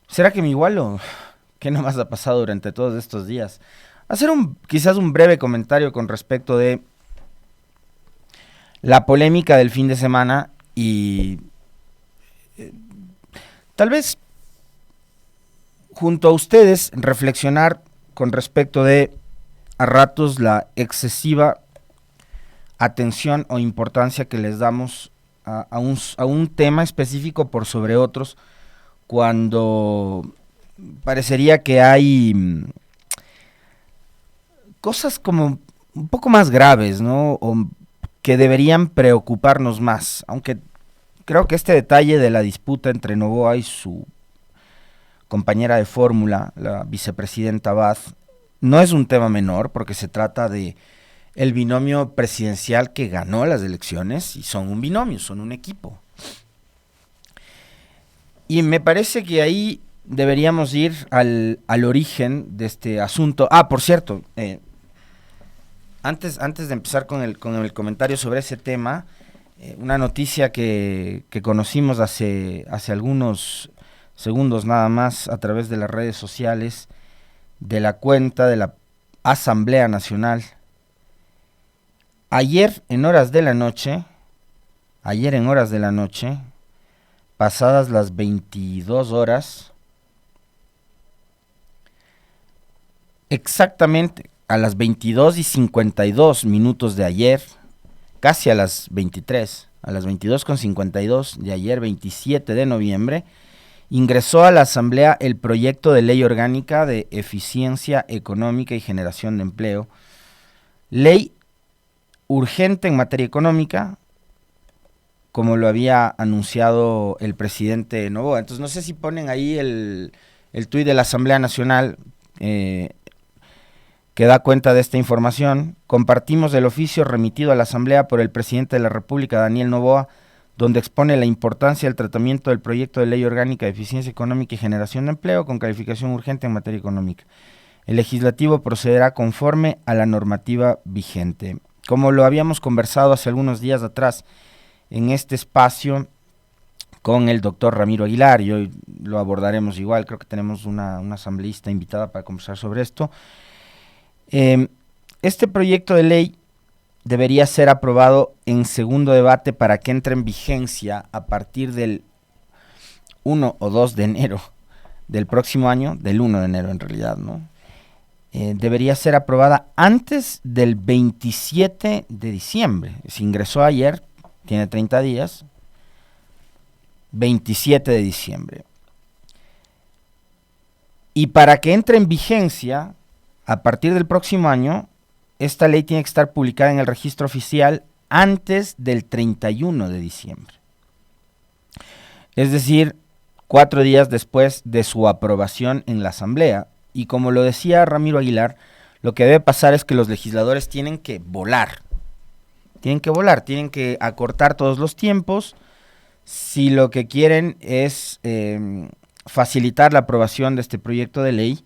¿Será que me igualo? ¿Qué nomás ha pasado durante todos estos días? Hacer quizás un breve comentario con respecto de la polémica del fin de semana y tal vez junto a ustedes reflexionar con respecto de a ratos la excesiva atención o importancia que les damos a un tema específico por sobre otros cuando parecería que hay cosas como un poco más graves, ¿no? O que deberían preocuparnos más, aunque creo que este detalle de la disputa entre Noboa y su compañera de fórmula, la vicepresidenta Bath, no es un tema menor porque se trata de el binomio presidencial que ganó las elecciones y son un binomio, son un equipo. Y me parece que ahí deberíamos ir al origen de este asunto. Ah, por cierto, antes de empezar con el comentario sobre ese tema, una noticia que conocimos hace algunos segundos nada más a través de las redes sociales de la cuenta de la Asamblea Nacional. Ayer en horas de la noche, pasadas las 22 horas, exactamente a las 22:52 de ayer, casi a las 23, a las 22:52 de ayer, 27 de noviembre, ingresó a la Asamblea el proyecto de ley orgánica de eficiencia económica y generación de empleo, ley urgente en materia económica, como lo había anunciado el presidente Noboa. Entonces no sé si ponen ahí el tuit de la Asamblea Nacional que da cuenta de esta información. Compartimos el oficio remitido a la Asamblea por el presidente de la República, Daniel Noboa, donde expone la importancia del tratamiento del proyecto de ley orgánica de eficiencia económica y generación de empleo con calificación urgente en materia económica. El legislativo procederá conforme a la normativa vigente. Como lo habíamos conversado hace algunos días atrás en este espacio con el doctor Ramiro Aguilar, y hoy lo abordaremos igual, creo que tenemos una asambleísta invitada para conversar sobre esto. Este proyecto de ley debería ser aprobado en segundo debate para que entre en vigencia a partir del 1 o 2 de enero del próximo año, del 1 de enero en realidad, ¿no? Debería ser aprobada antes del 27 de diciembre. Se ingresó ayer, tiene 30 días, 27 de diciembre. Y para que entre en vigencia, a partir del próximo año, esta ley tiene que estar publicada en el registro oficial antes del 31 de diciembre. Es decir, 4 días después de su aprobación en la Asamblea. Y como lo decía Ramiro Aguilar, lo que debe pasar es que los legisladores tienen que volar. Tienen que acortar todos los tiempos si lo que quieren es facilitar la aprobación de este proyecto de ley.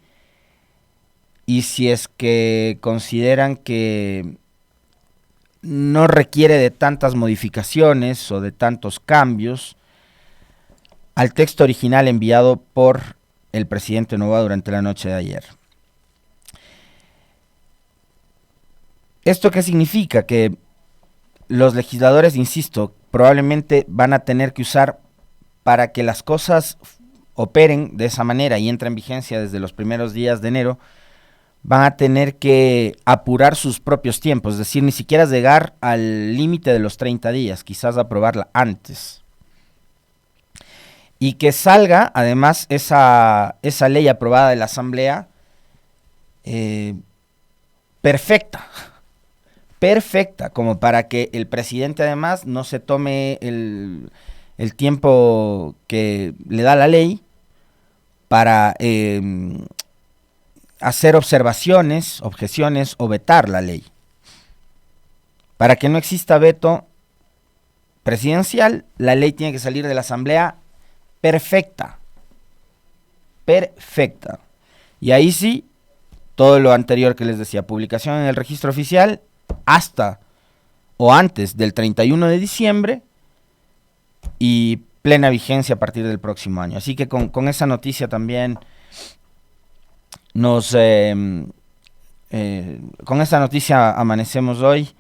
Y si es que consideran que no requiere de tantas modificaciones o de tantos cambios al texto original enviado por el presidente Noboa durante la noche de ayer. ¿Esto qué significa? Que los legisladores, insisto, probablemente van a tener que usar para que las cosas operen de esa manera y entren en vigencia desde los primeros días de enero, van a tener que apurar sus propios tiempos, es decir, ni siquiera llegar al límite de los 30 días, quizás aprobarla antes. Y que salga, además, esa ley aprobada de la Asamblea perfecta, como para que el presidente además no se tome el tiempo que le da la ley para hacer observaciones, objeciones o vetar la ley. Para que no exista veto presidencial, la ley tiene que salir de la Asamblea perfecta. Y ahí sí, todo lo anterior que les decía, publicación en el registro oficial hasta o antes del 31 de diciembre y plena vigencia a partir del próximo año. Así que con esa noticia también con esta noticia amanecemos hoy,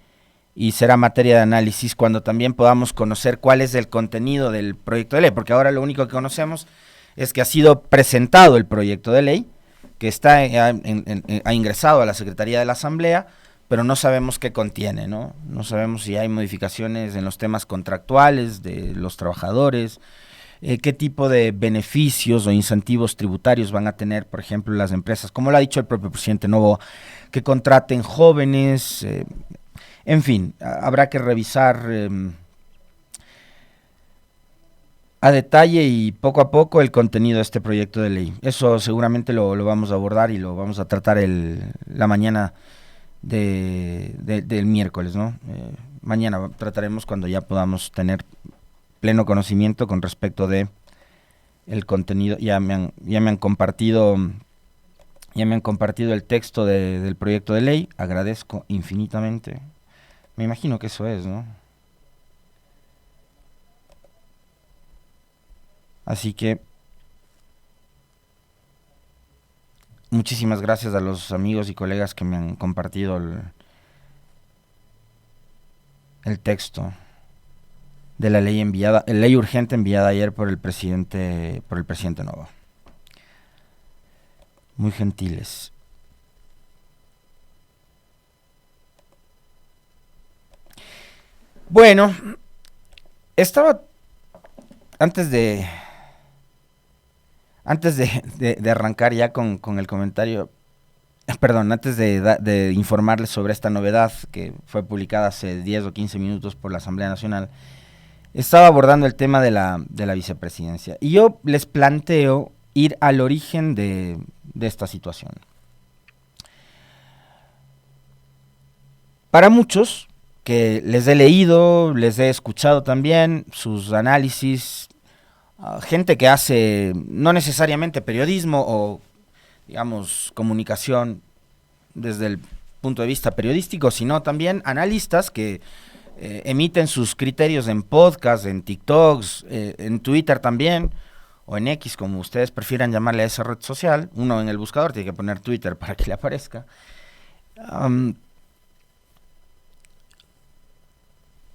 y será materia de análisis cuando también podamos conocer cuál es el contenido del proyecto de ley, porque ahora lo único que conocemos es que ha sido presentado el proyecto de ley, que ha ingresado a la Secretaría de la Asamblea, pero no sabemos qué contiene, ¿no? No sabemos si hay modificaciones en los temas contractuales de los trabajadores, qué tipo de beneficios o incentivos tributarios van a tener, por ejemplo, las empresas, como lo ha dicho el propio presidente Noboa, que contraten jóvenes, en fin, habrá que revisar a detalle y poco a poco el contenido de este proyecto de ley. Eso seguramente lo vamos a abordar y lo vamos a tratar la mañana del miércoles, ¿no? Mañana trataremos cuando ya podamos tener pleno conocimiento con respecto de el contenido. Ya me han compartido el texto del proyecto de ley. Agradezco infinitamente. Me imagino que eso es, ¿no? Así que muchísimas gracias a los amigos y colegas que me han compartido el texto de la ley ley urgente enviada ayer por el presidente Noboa. Muy gentiles. Bueno, estaba antes de arrancar ya con el comentario, perdón, antes de informarles sobre esta novedad que fue publicada hace 10 o 15 minutos por la Asamblea Nacional, estaba abordando el tema de la vicepresidencia. Y yo les planteo ir al origen de esta situación. Para muchos, que les he leído, les he escuchado también sus análisis, gente que hace no necesariamente periodismo o, digamos, comunicación desde el punto de vista periodístico, sino también analistas que emiten sus criterios en podcast, en TikToks, en Twitter también, o en X, como ustedes prefieran llamarle a esa red social. Uno en el buscador tiene que poner Twitter para que le aparezca.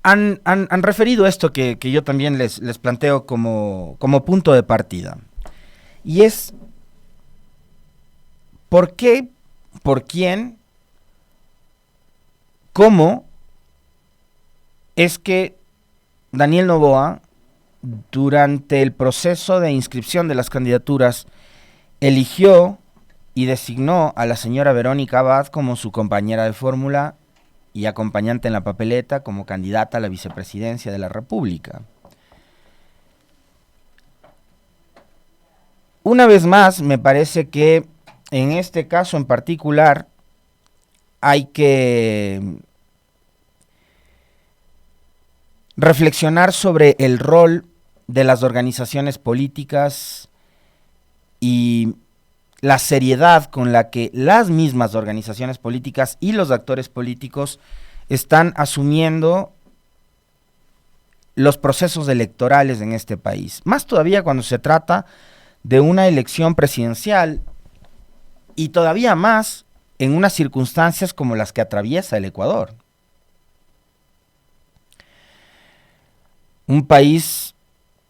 Han referido esto que yo también les planteo como punto de partida. Y es, ¿por qué, por quién, cómo es que Daniel Noboa, durante el proceso de inscripción de las candidaturas, eligió y designó a la señora Verónica Abad como su compañera de fórmula y acompañante en la papeleta como candidata a la vicepresidencia de la República? Una vez más, me parece que en este caso en particular hay que reflexionar sobre el rol de las organizaciones políticas y la seriedad con la que las mismas organizaciones políticas y los actores políticos están asumiendo los procesos electorales en este país. Más todavía cuando se trata de una elección presidencial y todavía más en unas circunstancias como las que atraviesa el Ecuador. Un país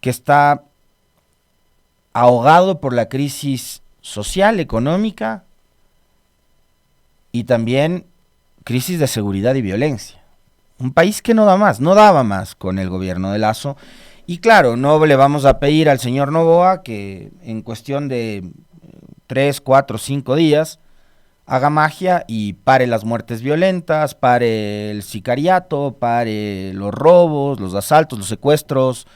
que está ahogado por la crisis social, económica y también crisis de seguridad y violencia. Un país que no daba más con el gobierno de Lasso. Y claro, no le vamos a pedir al señor Noboa que en cuestión de 3, 4, 5 días haga magia y pare las muertes violentas, pare el sicariato, pare los robos, los asaltos, los secuestros,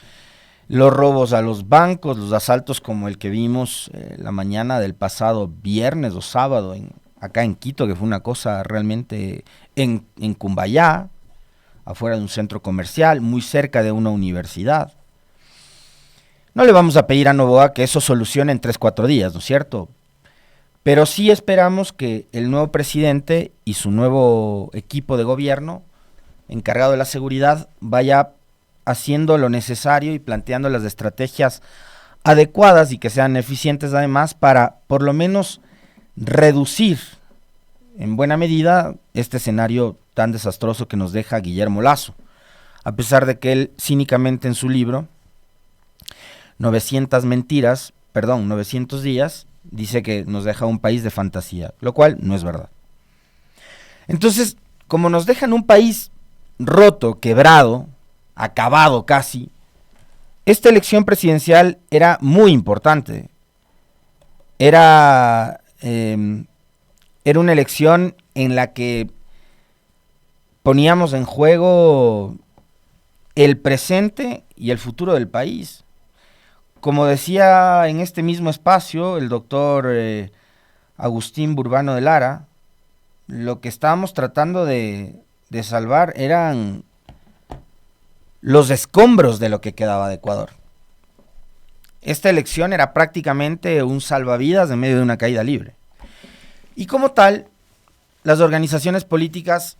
los robos a los bancos, los asaltos como el que vimos la mañana del pasado viernes o sábado acá en Quito, que fue una cosa realmente en Cumbayá, afuera de un centro comercial, muy cerca de una universidad. No le vamos a pedir a Noboa que eso solucione en 3, 4 días, ¿no es cierto? Pero sí esperamos que el nuevo presidente y su nuevo equipo de gobierno encargado de la seguridad vaya haciendo lo necesario y planteando las estrategias adecuadas y que sean eficientes además para por lo menos reducir en buena medida este escenario tan desastroso que nos deja Guillermo Lasso, a pesar de que él cínicamente en su libro 900 días, dice que nos deja un país de fantasía, lo cual no es verdad. Entonces, como nos dejan un país roto, quebrado, acabado casi, esta elección presidencial era muy importante. Era una elección en la que poníamos en juego el presente y el futuro del país. Como decía en este mismo espacio el doctor Agustín Burbano de Lara, lo que estábamos tratando de salvar eran los escombros de lo que quedaba de Ecuador. Esta elección era prácticamente un salvavidas en medio de una caída libre. Y como tal, las organizaciones políticas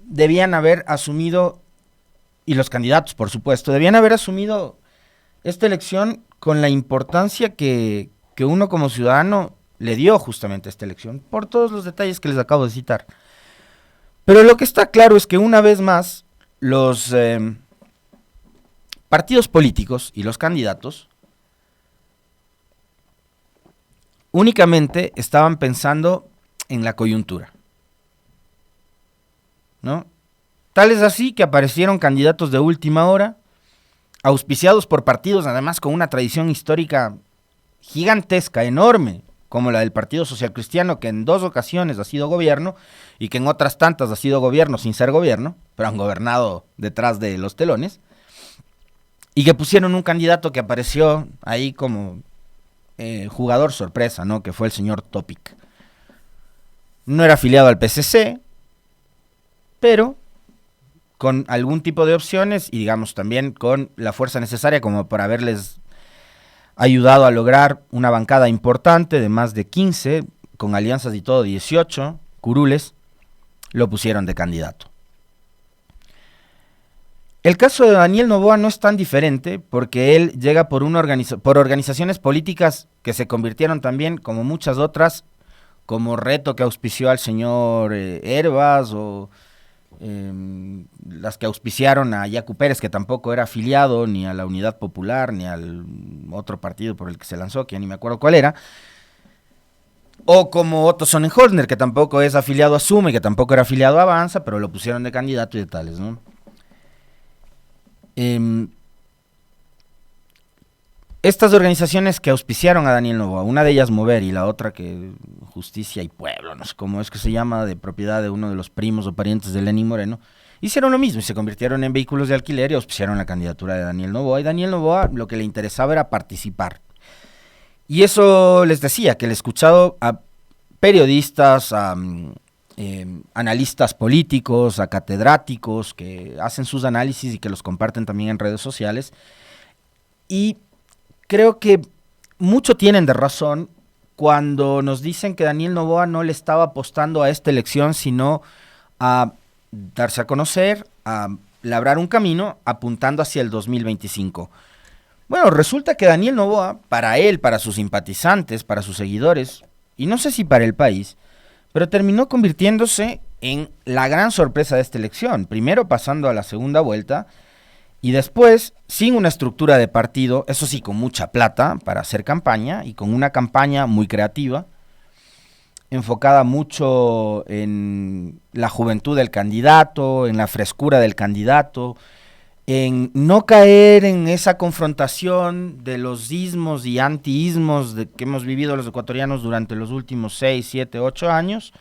debían haber asumido, y los candidatos por supuesto, debían haber asumido esta elección con la importancia que uno como ciudadano le dio justamente a esta elección, por todos los detalles que les acabo de citar. Pero lo que está claro es que una vez más, los partidos políticos y los candidatos únicamente estaban pensando en la coyuntura, ¿no? Tal es así que aparecieron candidatos de última hora, auspiciados por partidos además con una tradición histórica gigantesca, enorme, como la del Partido Social Cristiano, que en 2 ocasiones ha sido gobierno y que en otras tantas ha sido gobierno sin ser gobierno, pero han gobernado detrás de los telones, y que pusieron un candidato que apareció ahí como jugador sorpresa, ¿no? Que fue el señor Topic. No era afiliado al PCC, pero con algún tipo de opciones y digamos también con la fuerza necesaria como para haberles ayudado a lograr una bancada importante de más de 15, con alianzas y todo 18 curules, lo pusieron de candidato. El caso de Daniel Noboa no es tan diferente porque él llega por organizaciones políticas que se convirtieron también, como muchas otras, como Reto que auspició al señor Herbas o las que auspiciaron a Yacu Pérez, que tampoco era afiliado ni a la Unidad Popular ni al otro partido por el que se lanzó, que ya ni me acuerdo cuál era, o como Otto Sonnenholzner, que tampoco es afiliado a Suma y que tampoco era afiliado a Avanza, pero lo pusieron de candidato y de tales, ¿no? Estas organizaciones que auspiciaron a Daniel Noboa, una de ellas Mover y la otra que Justicia y Pueblo, no sé cómo es que se llama, de propiedad de uno de los primos o parientes de Lenín Moreno, hicieron lo mismo y se convirtieron en vehículos de alquiler y auspiciaron la candidatura de Daniel Noboa. Y Daniel Noboa lo que le interesaba era participar. Y eso les decía, que le he escuchado a periodistas, a analistas políticos, a catedráticos que hacen sus análisis y que los comparten también en redes sociales. Y creo que mucho tienen de razón cuando nos dicen que Daniel Noboa no le estaba apostando a esta elección, sino a darse a conocer, a labrar un camino apuntando hacia el 2025. Bueno, resulta que Daniel Noboa, para él, para sus simpatizantes, para sus seguidores, y no sé si para el país, pero terminó convirtiéndose en la gran sorpresa de esta elección, primero pasando a la segunda vuelta, y después, sin una estructura de partido, eso sí, con mucha plata para hacer campaña, y con una campaña muy creativa, enfocada mucho en la juventud del candidato, en la frescura del candidato, en no caer en esa confrontación de los ismos y antiismos que hemos vivido los ecuatorianos durante los últimos 6, 7, 8 años.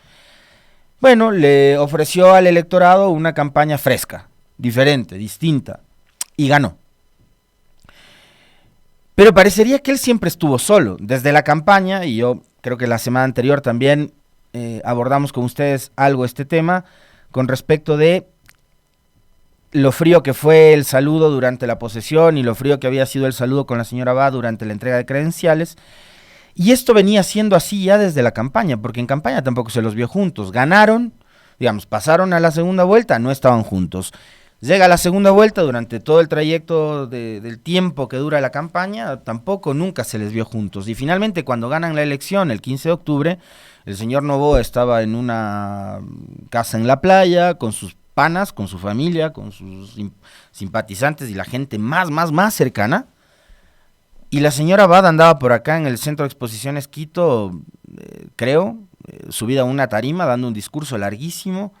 Bueno, le ofreció al electorado una campaña fresca, diferente, distinta, y ganó. Pero parecería que él siempre estuvo solo, desde la campaña, y yo creo que la semana anterior también abordamos con ustedes algo este tema, con respecto de lo frío que fue el saludo durante la posesión y lo frío que había sido el saludo con la señora Abad durante la entrega de credenciales. Y esto venía siendo así ya desde la campaña, porque en campaña tampoco se los vio juntos. Ganaron, digamos, pasaron a la segunda vuelta, no estaban juntos. Llega la segunda vuelta, durante todo el trayecto del tiempo que dura la campaña, tampoco nunca se les vio juntos. Y finalmente, cuando ganan la elección, el 15 de octubre, el señor Noboa estaba en una casa en la playa, con sus panas, con su familia, con sus simpatizantes y la gente más cercana. Y la señora Abad andaba por acá en el Centro de Exposiciones Quito, creo, subida a una tarima, dando un discurso larguísimo,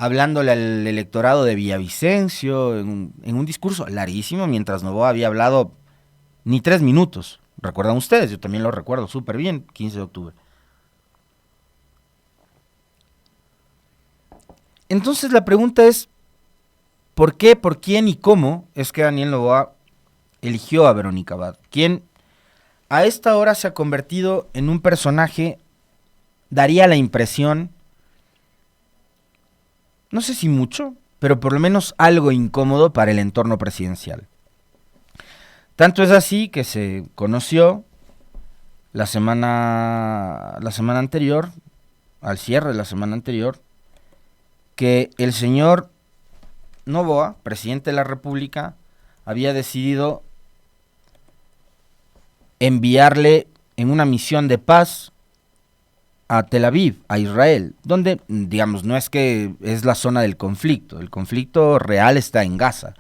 hablándole al electorado de Villavicencio, en un discurso larguísimo, mientras Noboa había hablado ni 3 minutos. ¿Recuerdan ustedes? Yo también lo recuerdo súper bien, 15 de octubre. Entonces la pregunta es, ¿por qué, por quién y cómo es que Daniel Noboa eligió a Verónica Abad? Quien a esta hora se ha convertido en un personaje, daría la impresión, no sé si mucho, pero por lo menos algo incómodo para el entorno presidencial. Tanto es así que se conoció la semana anterior, al cierre de la semana anterior, que el señor Noboa, presidente de la República, había decidido enviarle en una misión de paz a Tel Aviv, a Israel, donde, digamos, no es que es la zona del conflicto, el conflicto real está en Gaza.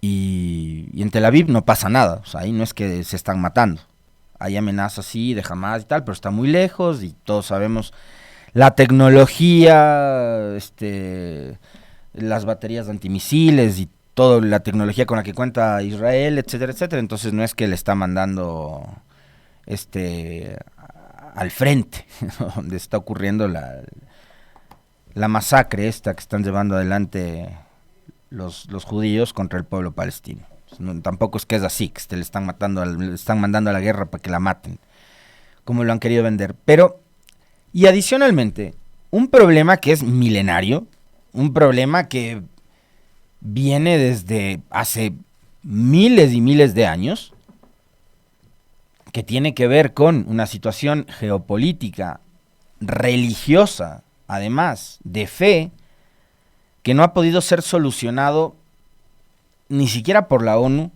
Y en Tel Aviv no pasa nada, o sea, ahí no es que se están matando. Hay amenazas, sí, de Hamas y tal, pero está muy lejos y todos sabemos la tecnología, las baterías de antimisiles y toda la tecnología con la que cuenta Israel, etcétera, etcétera. Entonces no es que le está mandando al frente, donde está ocurriendo la masacre esta que están llevando adelante los judíos contra el pueblo palestino. No, tampoco es que es así, que le están mandando a la guerra para que la maten, como lo han querido vender. Pero, y adicionalmente, un problema que es milenario, un problema que viene desde hace miles y miles de años, que tiene que ver con una situación geopolítica, religiosa, además de fe, que no ha podido ser solucionado ni siquiera por la ONU,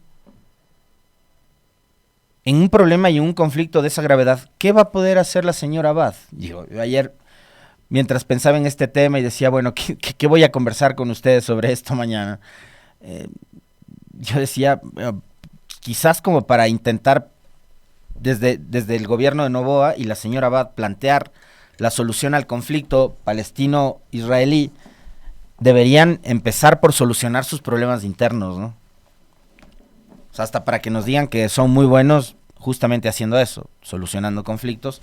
en un problema y en un conflicto de esa gravedad. ¿Qué va a poder hacer la señora Abad? Yo ayer, mientras pensaba en este tema y decía, bueno, ¿qué voy a conversar con ustedes sobre esto mañana? Yo decía, quizás como para intentar desde el gobierno de Noboa y la señora Abad plantear la solución al conflicto palestino-israelí, deberían empezar por solucionar sus problemas internos, ¿no? O sea, hasta para que nos digan que son muy buenos justamente haciendo eso, solucionando conflictos,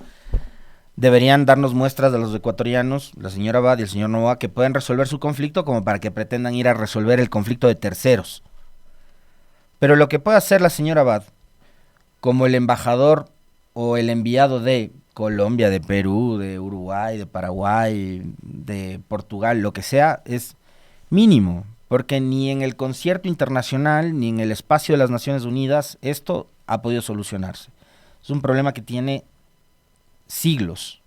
deberían darnos muestras de los ecuatorianos, la señora Abad y el señor Noboa, que pueden resolver su conflicto como para que pretendan ir a resolver el conflicto de terceros. Pero lo que puede hacer la señora Abad, como el embajador o el enviado de Colombia, de Perú, de Uruguay, de Paraguay, de Portugal, lo que sea, es mínimo, porque ni en el concierto internacional, ni en el espacio de las Naciones Unidas, esto ha podido solucionarse. Es un problema que tiene siglos.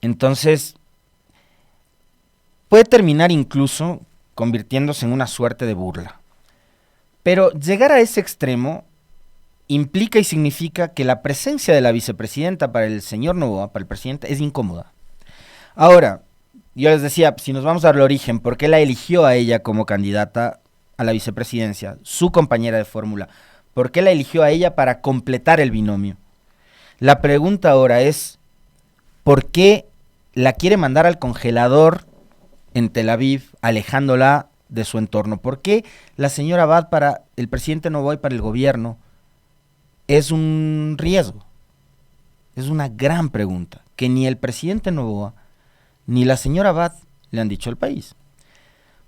Entonces, puede terminar incluso convirtiéndose en una suerte de burla. Pero llegar a ese extremo implica y significa que la presencia de la vicepresidenta para el señor Noboa, para el presidente, es incómoda. Ahora, yo les decía, si nos vamos al origen, ¿por qué la eligió a ella como candidata a la vicepresidencia, su compañera de fórmula? ¿Por qué la eligió a ella para completar el binomio? La pregunta ahora es, ¿por qué la quiere mandar al congelador en Tel Aviv, alejándola de su entorno? ¿Por qué la señora Abad para el presidente Noboa y para el gobierno es un riesgo? Es una gran pregunta que ni el presidente Noboa ni la señora Abad le han dicho al país.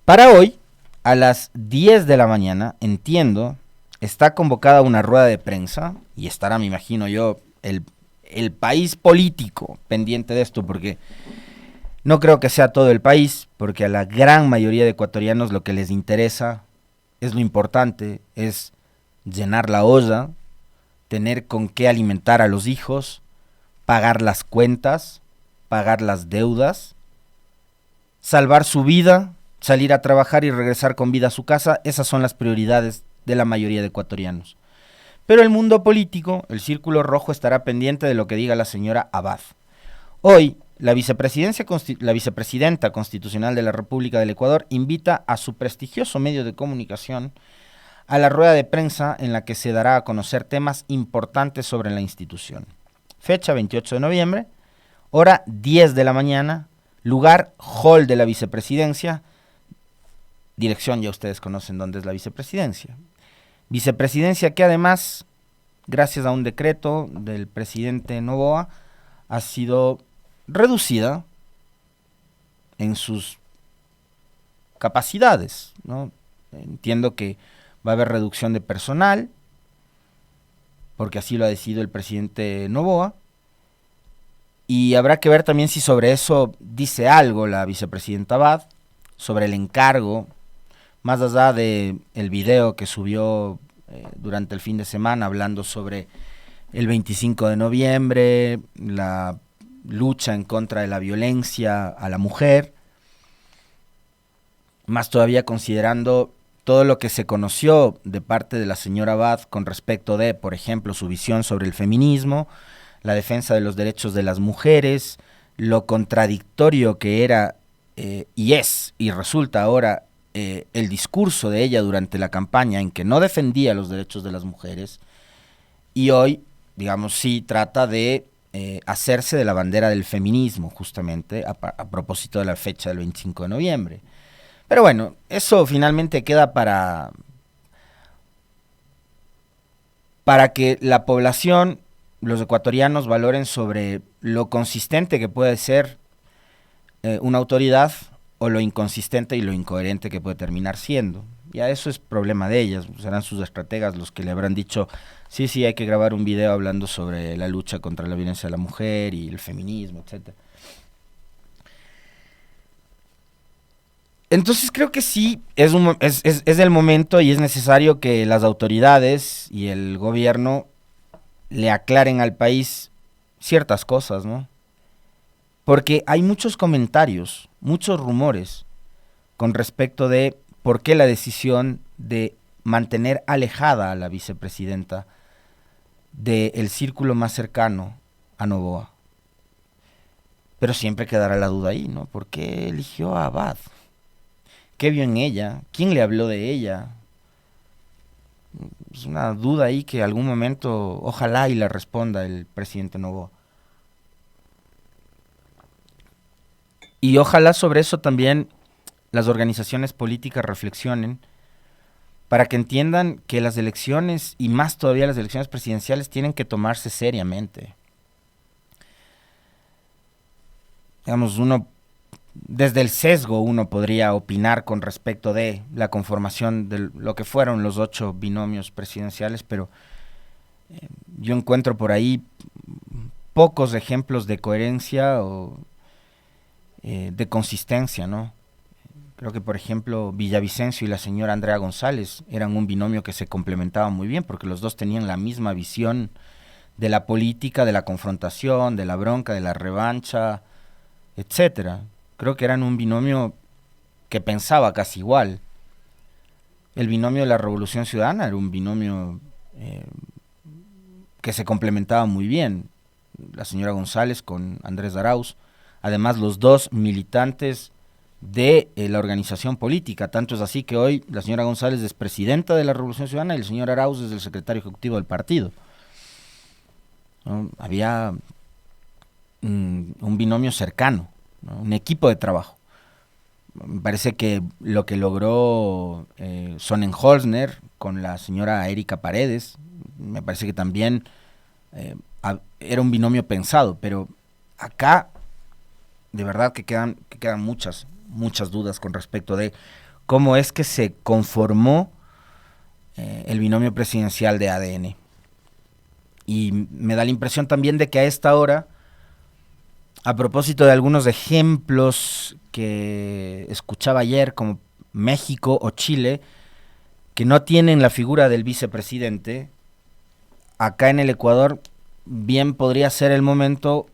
Para hoy, a las 10 de la mañana, entiendo, está convocada una rueda de prensa y estará, me imagino yo, el país político pendiente de esto, porque no creo que sea todo el país, porque a la gran mayoría de ecuatorianos lo que les interesa es lo importante, es llenar la olla, tener con qué alimentar a los hijos, pagar las cuentas, pagar las deudas, salvar su vida, salir a trabajar y regresar con vida a su casa. Esas son las prioridades de la mayoría de ecuatorianos. Pero el mundo político, el círculo rojo, estará pendiente de lo que diga la señora Abad. Hoy, la vicepresidenta constitucional de la República del Ecuador invita a su prestigioso medio de comunicación a la rueda de prensa en la que se dará a conocer temas importantes sobre la institución. Fecha 28 de noviembre, hora 10 de la mañana, lugar hall de la vicepresidencia, dirección ya ustedes conocen dónde es la vicepresidencia. Vicepresidencia que además, gracias a un decreto del presidente Noboa, ha sido reducida en sus capacidades, ¿no? Entiendo que va a haber reducción de personal, porque así lo ha decidido el presidente Noboa, y habrá que ver también si sobre eso dice algo la vicepresidenta Abad, sobre el encargo, más allá de el video que subió durante el fin de semana hablando sobre el 25 de noviembre, la lucha en contra de la violencia a la mujer, más todavía considerando todo lo que se conoció de parte de la señora Abad con respecto de, por ejemplo, su visión sobre el feminismo, la defensa de los derechos de las mujeres, lo contradictorio que era y es y resulta ahora el discurso de ella durante la campaña en que no defendía los derechos de las mujeres y hoy, digamos, sí trata de hacerse de la bandera del feminismo, justamente a propósito de la fecha del 25 de noviembre. Pero bueno, eso finalmente queda para que la población, los ecuatorianos, valoren sobre lo consistente que puede ser una autoridad o lo inconsistente y lo incoherente que puede terminar siendo. Ya eso es problema de ellas, serán sus estrategas los que le habrán dicho, sí, hay que grabar un video hablando sobre la lucha contra la violencia de la mujer y el feminismo, etcétera. Entonces creo que sí, es el momento y es necesario que las autoridades y el gobierno le aclaren al país ciertas cosas, ¿no? Porque hay muchos comentarios, muchos rumores con respecto de por qué la decisión de mantener alejada a la vicepresidenta del círculo más cercano a Noboa. Pero siempre quedará la duda ahí, ¿no? ¿Por qué eligió a Abad? ¿Qué vio en ella? ¿Quién le habló de ella? Es una duda ahí que algún momento ojalá y la responda el presidente Noboa. Y ojalá sobre eso también las organizaciones políticas reflexionen para que entiendan que las elecciones, y más todavía las elecciones presidenciales, tienen que tomarse seriamente. Digamos, desde el sesgo uno podría opinar con respecto de la conformación de lo que fueron los 8 binomios presidenciales, pero yo encuentro por ahí pocos ejemplos de coherencia o de consistencia, ¿no? Creo que, por ejemplo, Villavicencio y la señora Andrea González eran un binomio que se complementaba muy bien porque los dos tenían la misma visión de la política, de la confrontación, de la bronca, de la revancha, etcétera. Creo que eran un binomio que pensaba casi igual. El binomio de la Revolución Ciudadana era un binomio que se complementaba muy bien. La señora González con Andrés Arauz. Además, los dos militantes de la organización política. Tanto es así que hoy la señora González es presidenta de la Revolución Ciudadana y el señor Arauz es el secretario ejecutivo del partido. ¿No? Había un binomio cercano, ¿no? Un equipo de trabajo. Me parece que lo que logró Sonnenholzner con la señora Erika Paredes, me parece que también era un binomio pensado, pero acá de verdad que quedan muchas dudas con respecto de cómo es que se conformó el binomio presidencial de ADN. Y me da la impresión también de que a esta hora, a propósito de algunos ejemplos que escuchaba ayer, como México o Chile, que no tienen la figura del vicepresidente, acá en el Ecuador bien podría ser el momento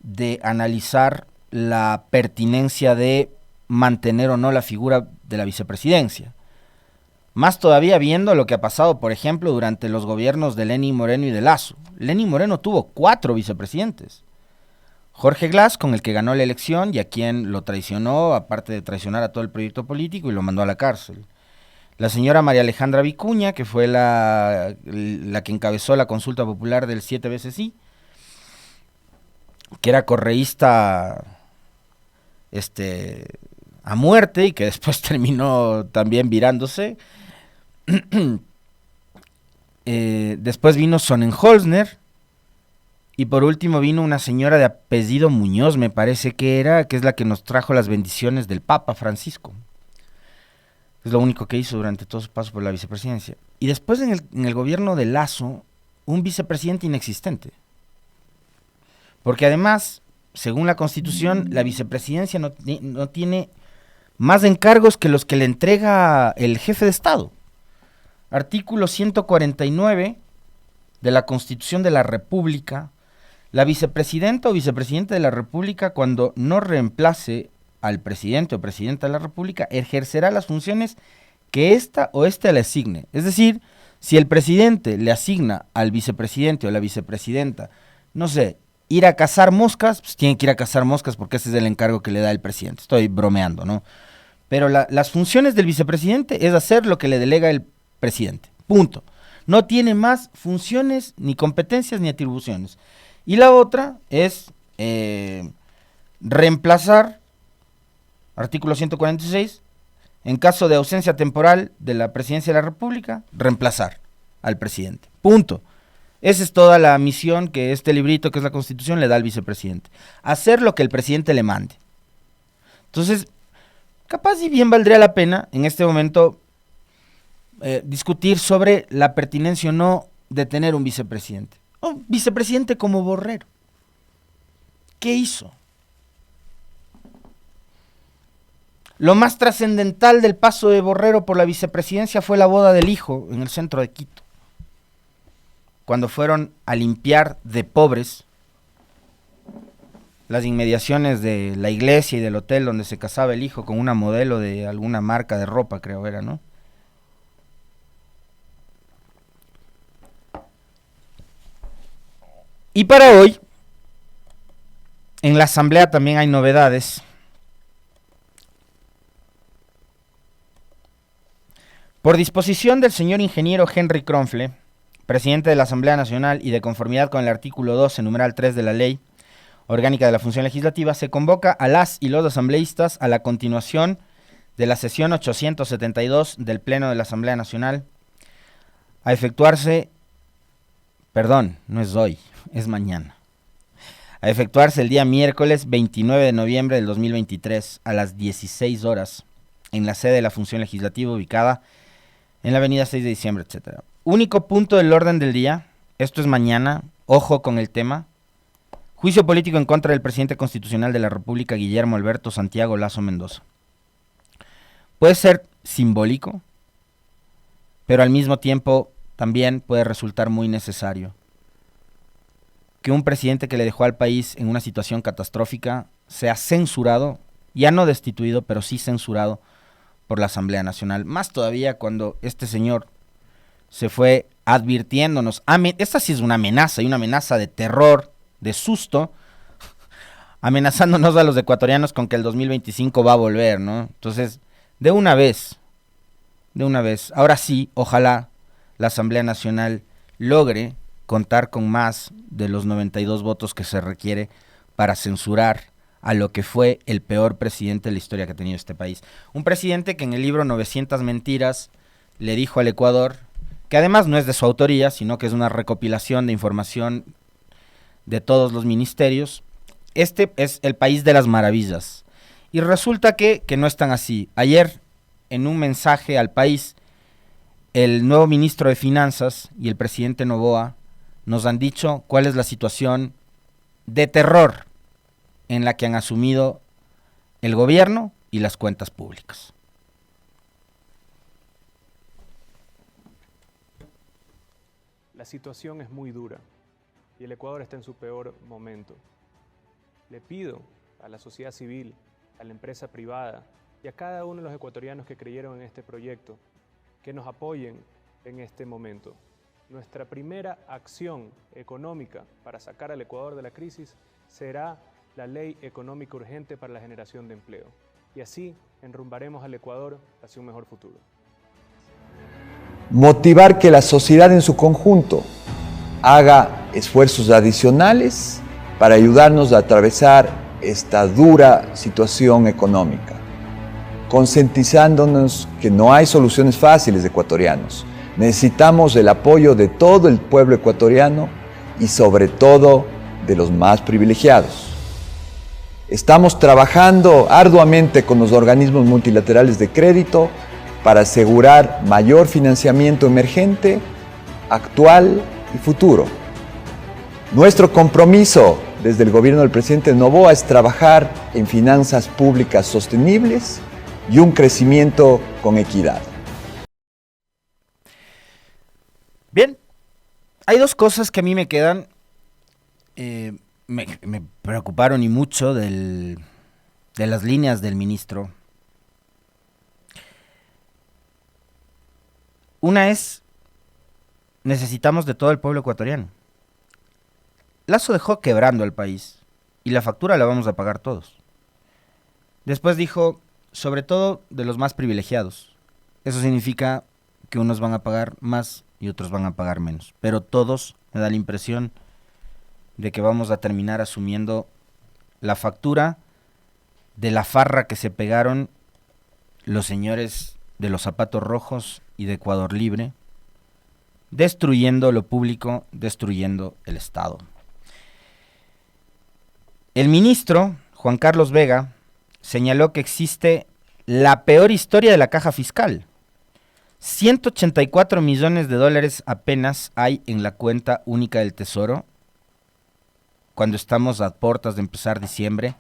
de analizar la pertinencia de mantener o no la figura de la vicepresidencia. Más todavía viendo lo que ha pasado, por ejemplo, durante los gobiernos de Lenín Moreno y de Lasso. Lenín Moreno tuvo 4 vicepresidentes. Jorge Glass, con el que ganó la elección y a quien lo traicionó, aparte de traicionar a todo el proyecto político, y lo mandó a la cárcel. La señora María Alejandra Vicuña, que fue la que encabezó la consulta popular del 7 veces sí, que era correísta a muerte y que después terminó también virándose. Después vino Sonnenholzner. Y por último vino una señora de apellido Muñoz, me parece que es la que nos trajo las bendiciones del Papa Francisco. Es lo único que hizo durante todo su paso por la vicepresidencia. Y después en el gobierno de Lasso, un vicepresidente inexistente. Porque además, según la Constitución, la vicepresidencia no tiene más encargos que los que le entrega el jefe de Estado. Artículo 149 de la Constitución de la República. La vicepresidenta o vicepresidente de la República, cuando no reemplace al presidente o presidenta de la República, ejercerá las funciones que ésta o éste le asigne. Es decir, si el presidente le asigna al vicepresidente o la vicepresidenta, no sé, ir a cazar moscas, pues tiene que ir a cazar moscas porque ese es el encargo que le da el presidente. Estoy bromeando, ¿no? Pero las funciones del vicepresidente es hacer lo que le delega el presidente. Punto. No tiene más funciones, ni competencias, ni atribuciones. Y la otra es reemplazar, artículo 146, en caso de ausencia temporal de la presidencia de la República, reemplazar al presidente. Punto. Esa es toda la misión que este librito, que es la Constitución, le da al vicepresidente. Hacer lo que el presidente le mande. Entonces, capaz y bien valdría la pena en este momento discutir sobre la pertinencia o no de tener un vicepresidente. Un vicepresidente como Borrero. ¿Qué hizo? Lo más trascendental del paso de Borrero por la vicepresidencia fue la boda del hijo en el centro de Quito. Cuando fueron a limpiar de pobres las inmediaciones de la iglesia y del hotel donde se casaba el hijo con una modelo de alguna marca de ropa, creo era, ¿no? Y para hoy, en la asamblea también hay novedades. Por disposición del señor ingeniero Henry Kronfle, presidente de la Asamblea Nacional y de conformidad con el artículo 12, numeral 3 de la Ley Orgánica de la Función Legislativa, se convoca a las y los asambleístas a la continuación de la sesión 872 del Pleno de la Asamblea Nacional a efectuarse, no es hoy, es mañana, a efectuarse el día miércoles 29 de noviembre del 2023 a las 16 horas en la sede de la Función Legislativa ubicada en la avenida 6 de diciembre, etc. Único punto del orden del día, esto es mañana, ojo con el tema: juicio político en contra del presidente constitucional de la República, Guillermo Alberto Santiago Lasso Mendoza. Puede ser simbólico, pero al mismo tiempo también puede resultar muy necesario que un presidente que le dejó al país en una situación catastrófica sea censurado, ya no destituido, pero sí censurado por la Asamblea Nacional. Más todavía cuando este señor se fue advirtiéndonos, esta sí es una amenaza, y una amenaza de terror, de susto, amenazándonos a los ecuatorianos con que el 2025 va a volver, ¿no? Entonces, de una vez, ahora sí, ojalá la Asamblea Nacional logre contar con más de los 92 votos que se requiere para censurar a lo que fue el peor presidente de la historia que ha tenido este país. Un presidente que en el libro 900 mentiras le dijo al Ecuador, que además no es de su autoría, sino que es una recopilación de información de todos los ministerios, este es el país de las maravillas. Y resulta que no es tan así. Ayer, en un mensaje al país, el nuevo ministro de Finanzas y el presidente Noboa nos han dicho cuál es la situación de terror en la que han asumido el gobierno y las cuentas públicas. La situación es muy dura y el Ecuador está en su peor momento. Le pido a la sociedad civil, a la empresa privada y a cada uno de los ecuatorianos que creyeron en este proyecto, que nos apoyen en este momento. Nuestra primera acción económica para sacar al Ecuador de la crisis será la Ley Económica Urgente para la Generación de Empleo. Y así enrumbaremos al Ecuador hacia un mejor futuro. Motivar que la sociedad en su conjunto haga esfuerzos adicionales para ayudarnos a atravesar esta dura situación económica, concientizándonos que no hay soluciones fáciles de ecuatorianos. Necesitamos el apoyo de todo el pueblo ecuatoriano y sobre todo de los más privilegiados. Estamos trabajando arduamente con los organismos multilaterales de crédito para asegurar mayor financiamiento emergente, actual y futuro. Nuestro compromiso desde el gobierno del presidente Noboa es trabajar en finanzas públicas sostenibles y un crecimiento con equidad. Bien, hay dos cosas que a mí me quedan, me preocuparon y mucho de las líneas del ministro. Una es, necesitamos de todo el pueblo ecuatoriano. Lasso dejó quebrando al país y la factura la vamos a pagar todos. Después dijo, sobre todo de los más privilegiados. Eso significa que unos van a pagar más y otros van a pagar menos. Pero todos, me da la impresión de que vamos a terminar asumiendo la factura de la farra que se pegaron los señores de los zapatos rojos y de Ecuador Libre, destruyendo lo público, destruyendo el Estado. El ministro, Juan Carlos Vega, señaló que existe la peor historia de la caja fiscal. 184 millones de dólares apenas hay en la cuenta única del Tesoro, cuando estamos a puertas de empezar diciembre,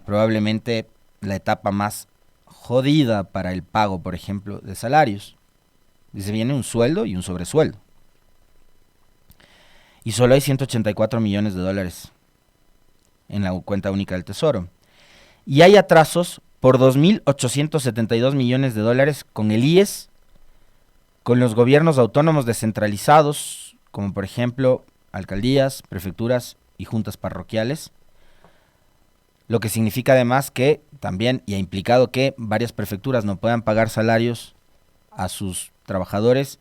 probablemente la etapa más jodida para el pago, por ejemplo, de salarios. Dice, viene un sueldo y un sobresueldo. Y solo hay 184 millones de dólares en la cuenta única del Tesoro. Y hay atrasos por 2.872 millones de dólares con el IES, con los gobiernos autónomos descentralizados, como por ejemplo alcaldías, prefecturas y juntas parroquiales, lo que significa además que también, y ha implicado que varias prefecturas no puedan pagar salarios a sus trabajadores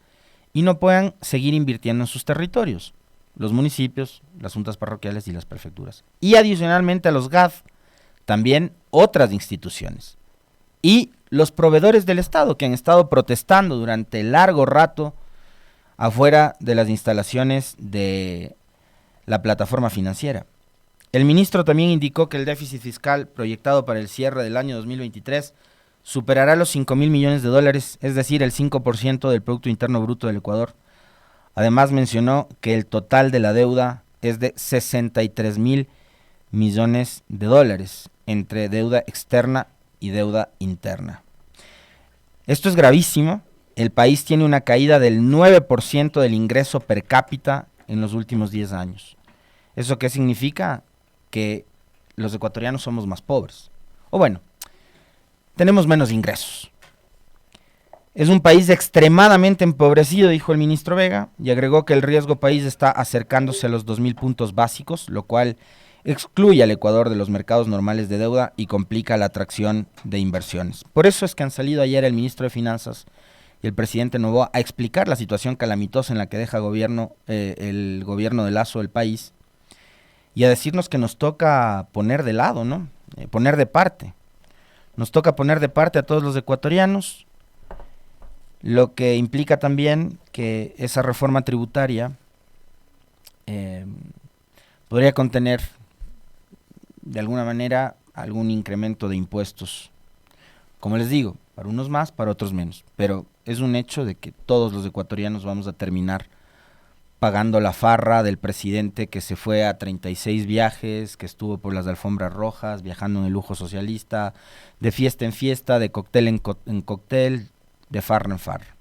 y no puedan seguir invirtiendo en sus territorios, los municipios, las juntas parroquiales y las prefecturas. Y adicionalmente a los GAF, también otras instituciones. Y los proveedores del Estado que han estado protestando durante largo rato afuera de las instalaciones de la plataforma financiera. El ministro también indicó que el déficit fiscal proyectado para el cierre del año 2023 superará los 5.000 millones de dólares, es decir, el 5% del Producto Interno Bruto del Ecuador. Además mencionó que el total de la deuda es de 63.000 millones de dólares entre deuda externa y deuda interna. Esto es gravísimo. El país tiene una caída del 9% del ingreso per cápita en los últimos 10 años. ¿Eso qué significa? Que los ecuatorianos somos más pobres. O bueno, tenemos menos ingresos. Es un país extremadamente empobrecido, dijo el ministro Vega, y agregó que el riesgo país está acercándose a los 2.000 puntos básicos, lo cual excluye al Ecuador de los mercados normales de deuda y complica la atracción de inversiones. Por eso es que han salido ayer el ministro de Finanzas y el presidente Noboa a explicar la situación calamitosa en la que deja el gobierno de Lasso el país y a decirnos que nos toca poner de lado, ¿no? Poner de parte. Nos toca poner de parte a todos los ecuatorianos, lo que implica también que esa reforma tributaria podría contener de alguna manera algún incremento de impuestos. Como les digo, para unos más, para otros menos. Pero es un hecho de que todos los ecuatorianos vamos a terminar pagando la farra del presidente que se fue a 36 viajes, que estuvo por las alfombras rojas, viajando en el lujo socialista, de fiesta en fiesta, de cóctel en cóctel, de farra en farra.